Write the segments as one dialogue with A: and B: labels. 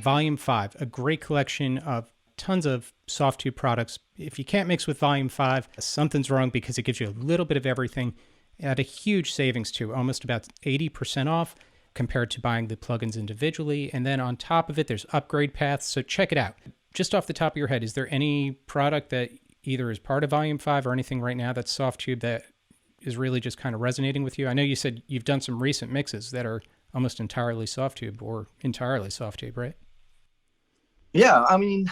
A: Volume 5, a great collection of tons of Softube products. If you can't mix with Volume 5, something's wrong because it gives you a little bit of everything at a huge savings too, almost about 80% off compared to buying the plugins individually. And then on top of it, there's upgrade paths. So check it out. Just off the top of your head, is there any product that either is part of Volume 5 or anything right now that's Softube that is really just kind of resonating with you? I know you said you've done some recent mixes that are almost entirely Softube or entirely Softube, right?
B: Yeah, I mean,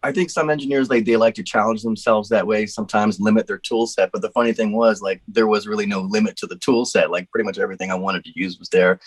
B: I think some engineers they like to challenge themselves that way, sometimes limit their tool set. But the funny thing was, like, there was really no limit to the tool set. Like, pretty much everything I wanted to use was there.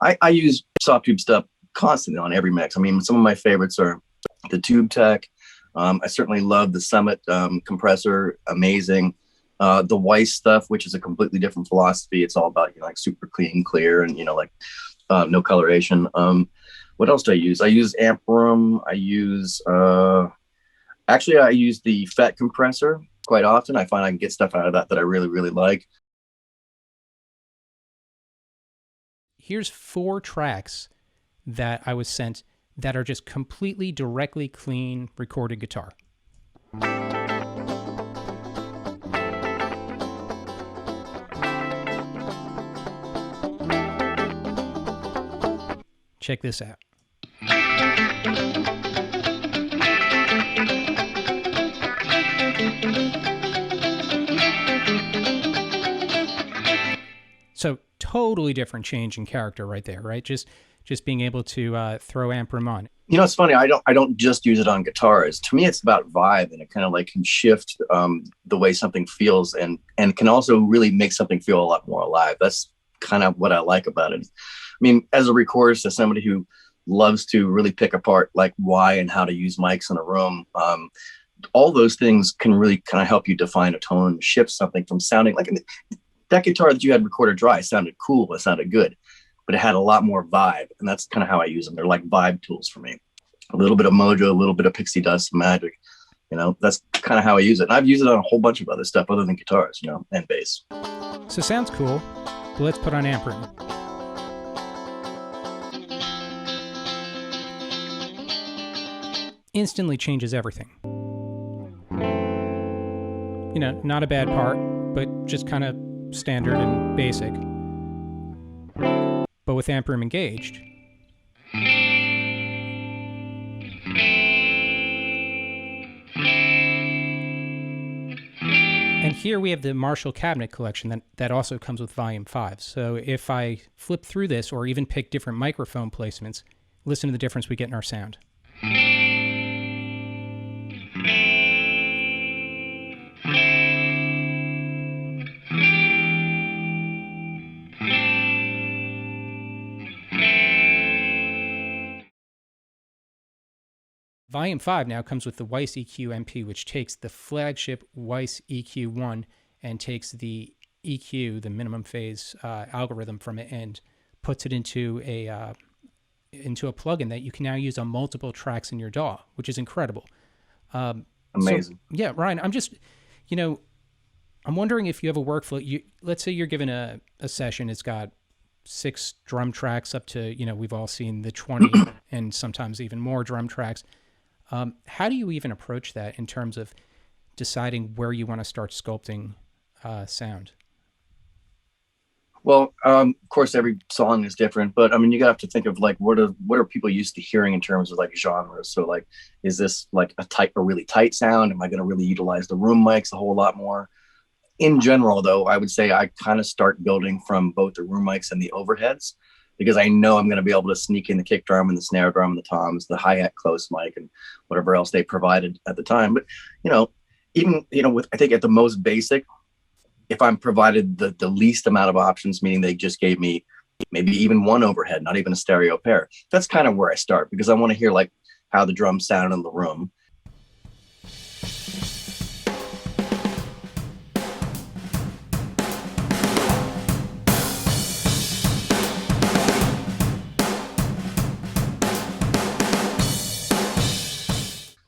B: I use Softube stuff constantly on every mix. I mean, some of my favorites are the Tube Tech. I certainly love the Summit compressor, amazing. The Weiss stuff, which is a completely different philosophy. It's all about, like super clean, clear, and like no coloration. What else do I use? I use Amp Room. I use actually I use the FET compressor quite often. I find I can get stuff out of that I really, really like.
A: Here's 4 tracks that I was sent that are just completely directly clean recorded guitar. Check this out. So totally different change in character right there, right? Just being able to throw Amp Room on.
B: It's funny. I don't just use it on guitars. To me, it's about vibe, and it kind of like can shift the way something feels, and can also really make something feel a lot more alive. That's kind of what I like about it. I mean, as a recordist, as somebody who loves to really pick apart like why and how to use mics in a room, all those things can really kind of help you define a tone, shift something from sounding like that guitar that you had recorded dry sounded cool, it sounded good, but it had a lot more vibe, and that's kind of how I use them. They're like vibe tools for me. A little bit of mojo, a little bit of pixie dust, some magic. That's kind of how I use it. And I've used it on a whole bunch of other stuff other than guitars, and bass.
A: So sounds cool, but let's put on Amp Room. Instantly changes everything. Not a bad part, but just kind of standard and basic. But with Amp Room engaged, and here we have the Marshall cabinet collection that also comes with Volume 5. So if I flip through this or even pick different microphone placements, listen to the difference we get in our sound. Volume 5 now comes with the Weiss EQ MP, which takes the flagship Weiss EQ1 and takes the EQ, the minimum phase algorithm from it, and puts it into a plugin that you can now use on multiple tracks in your DAW, which is incredible.
B: Amazing.
A: So, yeah, Ryan, I'm just, I'm wondering if you have a workflow. Let's say you're given a session, it's got 6 drum tracks up to, we've all seen the 20 and sometimes even more drum tracks. How do you even approach that in terms of deciding where you want to start sculpting sound?
B: Well, of course, every song is different, but I mean, you have to think of like what are people used to hearing in terms of like genres. So like, is this like a really tight sound? Am I going to really utilize the room mics a whole lot more? In general, though, I would say I kind of start building from both the room mics and the overheads, because I know I'm going to be able to sneak in the kick drum and the snare drum and the toms, the hi-hat close mic, and whatever else they provided at the time. But, even, with, I think at the most basic, if I'm provided the least amount of options, meaning they just gave me maybe even one overhead, not even a stereo pair, that's kind of where I start, because I want to hear like how the drums sound in the room.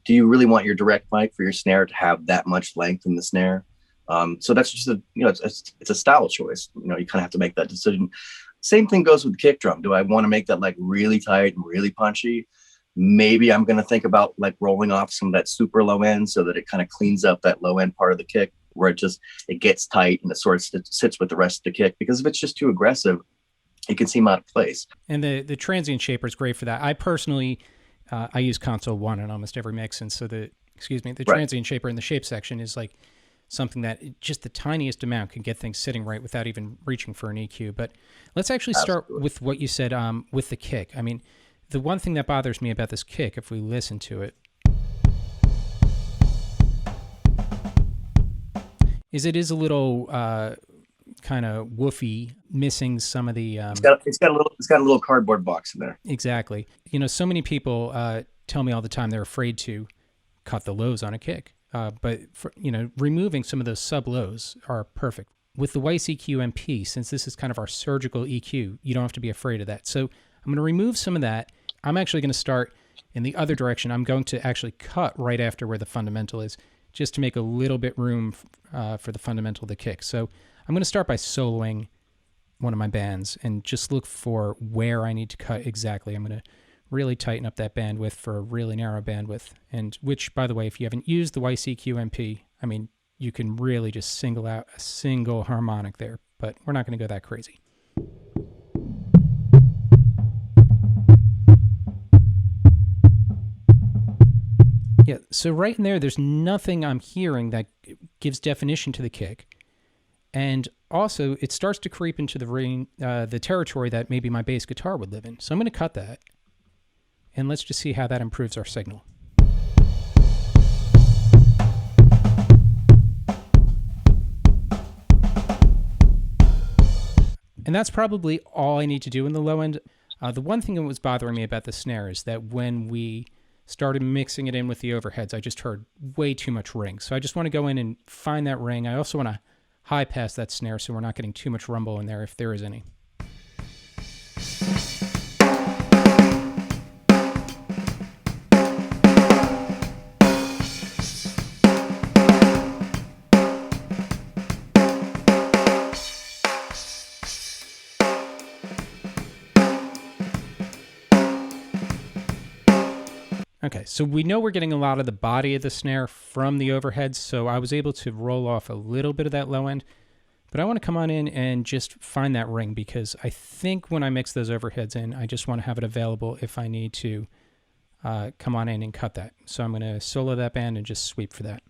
B: Do you really want your direct mic for your snare to have that much length in the snare? So that's just it's a style choice. You kind of have to make that decision. Same thing goes with the kick drum. Do I want to make that like really tight and really punchy? Maybe I'm going to think about like rolling off some of that super low end so that it kind of cleans up that low end part of the kick where it gets tight and it sort of sits with the rest of the kick. Because if it's just too aggressive, it can seem out of place.
A: And the transient shaper is great for that. I personally, I use console one in almost every mix. And so the transient shaper in the shape section is like something that just the tiniest amount can get things sitting right without even reaching for an EQ. But let's actually start with what you said with the kick. I mean, the one thing that bothers me about this kick, if we listen to it, is it is a little kind of woofy, missing some of the.
B: It's got a little cardboard box in there.
A: Exactly. You know, so many people tell me all the time they're afraid to cut the lows on a kick, but removing some of those sub lows are perfect. With the Weiss EQ MP, since this is kind of our surgical EQ, you don't have to be afraid of that. So I'm going to remove some of that. I'm actually going to start in the other direction. I'm going to actually cut right after where the fundamental is, just to make a little bit room for the fundamental of the kick. So I'm going to start by soloing one of my bands and just look for where I need to cut exactly. I'm going to really tighten up that bandwidth for a really narrow bandwidth, and which, by the way, if you haven't used the Weiss EQ MP, I mean, you can really just single out a single harmonic there, but we're not going to go that crazy. Yeah, so right in there, there's nothing I'm hearing that gives definition to the kick. And also, it starts to creep into the territory that maybe my bass guitar would live in. So I'm going to cut that. And let's just see how that improves our signal. And that's probably all I need to do in the low end. The one thing that was bothering me about the snare is that when we started mixing it in with the overheads, I just heard way too much ring. So I just want to go in and find that ring. I also want to high pass that snare so we're not getting too much rumble in there if there is any. Okay, so we know we're getting a lot of the body of the snare from the overheads, so I was able to roll off a little bit of that low end, but I want to come on in and just find that ring, because I think when I mix those overheads in, I just want to have it available if I need to come on in and cut that. So I'm going to solo that band and just sweep for that.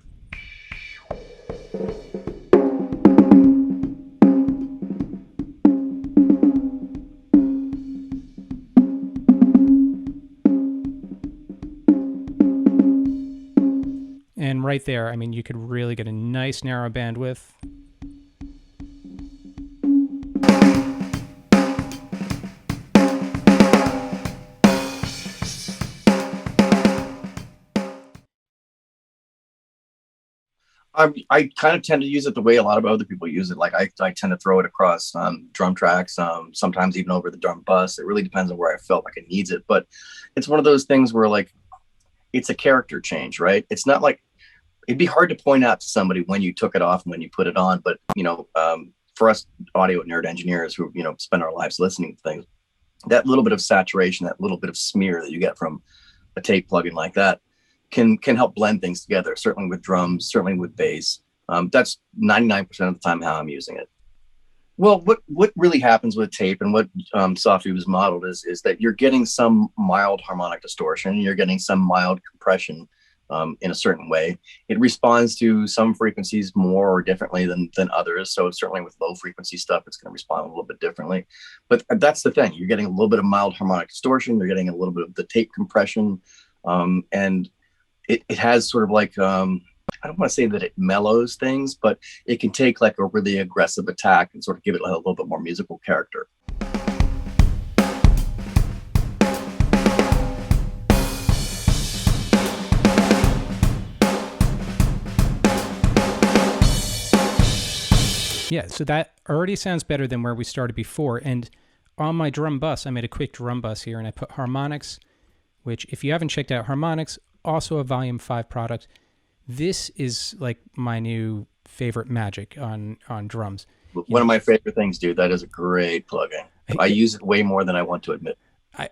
A: And right there, I mean, you could really get a nice narrow bandwidth.
B: I kind of tend to use it the way a lot of other people use it. Like I tend to throw it across drum tracks, sometimes even over the drum bus. It really depends on where I felt like it needs it. But it's one of those things where like it's a character change, right? It's not like it'd be hard to point out to somebody when you took it off and when you put it on. But, for us audio nerd engineers who, spend our lives listening to things, that little bit of saturation, that little bit of smear that you get from a tape plugin like that can help blend things together, certainly with drums, certainly with bass. That's 99% of the time how I'm using it. Well, what really happens with tape and what Softube is modeled is that you're getting some mild harmonic distortion, you're getting some mild compression in a certain way. It responds to some frequencies more or differently than others. So certainly with low frequency stuff, it's going to respond a little bit differently. But that's the thing. You're getting a little bit of mild harmonic distortion. You're getting a little bit of the tape compression. And it has sort of like, I don't want to say that it mellows things, but it can take like a really aggressive attack and sort of give it a little bit more musical character.
A: Yeah, so that already sounds better than where we started before. And on my drum bus, I made a quick drum bus here, and I put harmonics, which if you haven't checked out harmonics, also a Volume 5 product. This is like my new favorite magic on drums.
B: One of my favorite things, dude. That is a great plugin. I use it way more than I want to admit.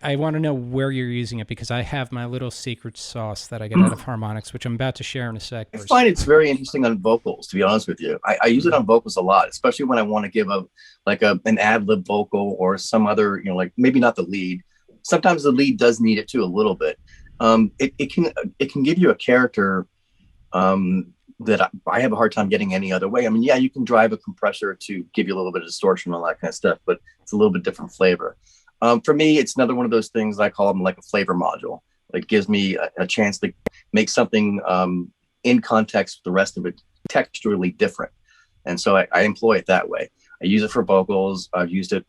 A: I want to know where you're using it because I have my little secret sauce that I get out of harmonics, which I'm about to share in a sec.
B: I find it's very interesting on vocals, to be honest with you. I use it on vocals a lot, especially when I want to give an ad lib vocal or some other, like maybe not the lead. Sometimes the lead does need it too a little bit. It can give you a character that I have a hard time getting any other way. I mean, yeah, you can drive a compressor to give you a little bit of distortion and all that kind of stuff, but it's a little bit different flavor. For me, it's another one of those things I call them like a flavor module. It gives me a chance to make something in context with the rest of it texturally different. And so I employ it that way. I use it for vocals. I've used it,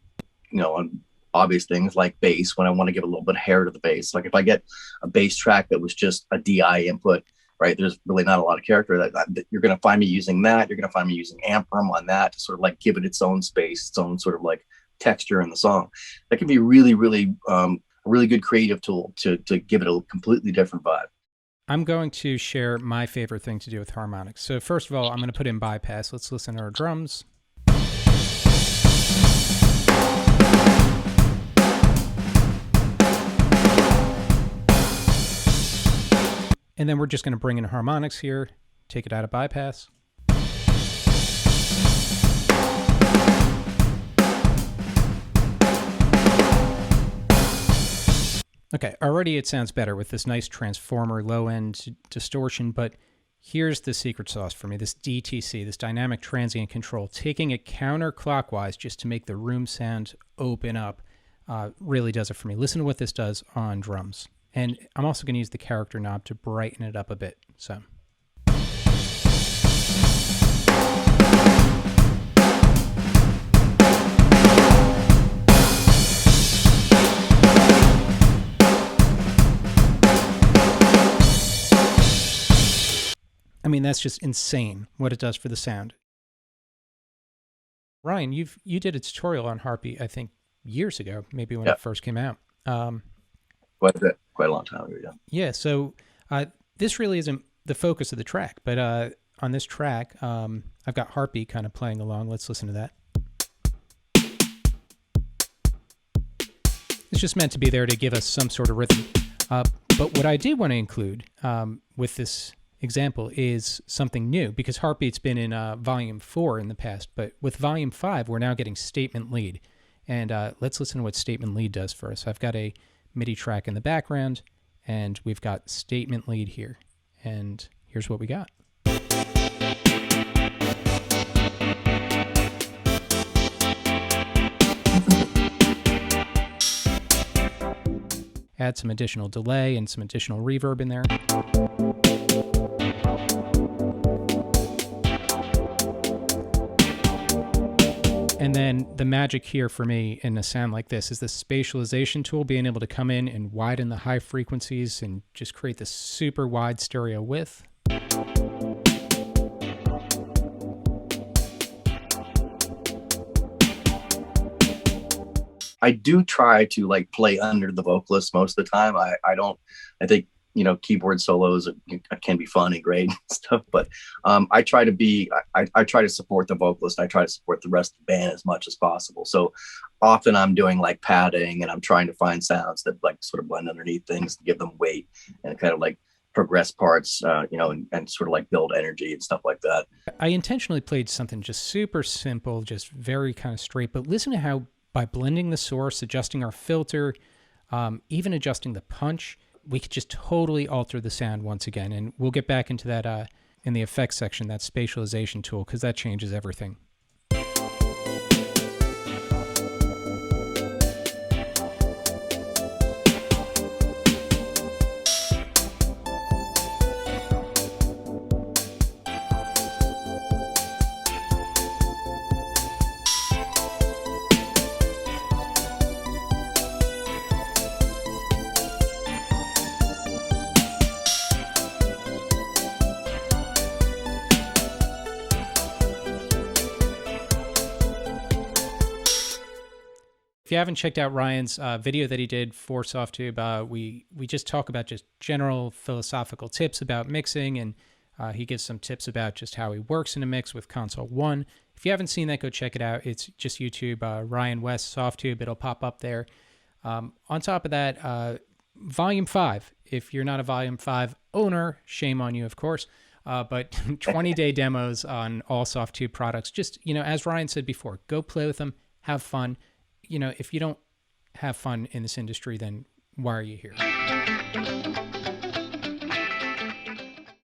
B: on obvious things like bass when I want to give a little bit of hair to the bass. Like if I get a bass track that was just a DI input, right? There's really not a lot of character that you're going to find me using that. You're going to find me using Amprum on that to sort of like give it its own space, its own sort of like texture in the song. That can be really, really, a really good creative tool to give it a completely different vibe.
A: I'm going to share my favorite thing to do with harmonics. So first of all, I'm going to put in bypass. Let's listen to our drums. And then we're just going to bring in harmonics here, take it out of bypass. Okay, already it sounds better with this nice transformer low-end distortion, but here's the secret sauce for me, this DTC, this dynamic transient control, taking it counterclockwise just to make the room sound open up, really does it for me. Listen to what this does on drums. And I'm also going to use the character knob to brighten it up a bit. So. I mean, that's just insane what it does for the sound. Ryan, you did a tutorial on Harpy, I think, years ago, maybe when it first came out.
B: Quite a long time ago, yeah.
A: Yeah, so this really isn't the focus of the track, but on this track, I've got Harpy kind of playing along. Let's listen to that. It's just meant to be there to give us some sort of rhythm. But what I did want to include with this example is something new, because Heartbeat's been in Volume 4 in the past, but with Volume 5, we're now getting Statement Lead. And let's listen to what Statement Lead does for us. I've got a MIDI track in the background, and we've got Statement Lead here. And here's what we got. Add some additional delay and some additional reverb in there. And then the magic here for me in a sound like this is the spatialization tool, being able to come in and widen the high frequencies and just create this super wide stereo width.
B: I do try to like play under the vocalist most of the time. I think, keyboard solos can be fun and great and stuff, but I try to support the vocalist. I try to support the rest of the band as much as possible. So often I'm doing like padding, and I'm trying to find sounds that like sort of blend underneath things to give them weight and kind of like progress parts, and sort of like build energy and stuff like that.
A: I intentionally played something just super simple, just very kind of straight, but listen to how by blending the source, adjusting our filter, even adjusting the punch, we could just totally alter the sound once again. And we'll get back into that in the effects section, that spatialization tool, because that changes everything. If you haven't checked out Ryan's video that he did for Softube, we just talk about just general philosophical tips about mixing, and he gives some tips about just how he works in a mix with Console 1. If you haven't seen that, go check it out. It's just YouTube, Ryan West Softube. It'll pop up there. On top of that, Volume 5. If you're not a Volume 5 owner, shame on you, of course. But 20-day demos on all Softube products. Just, as Ryan said before, go play with them, have fun. If you don't have fun in this industry, then why are you here?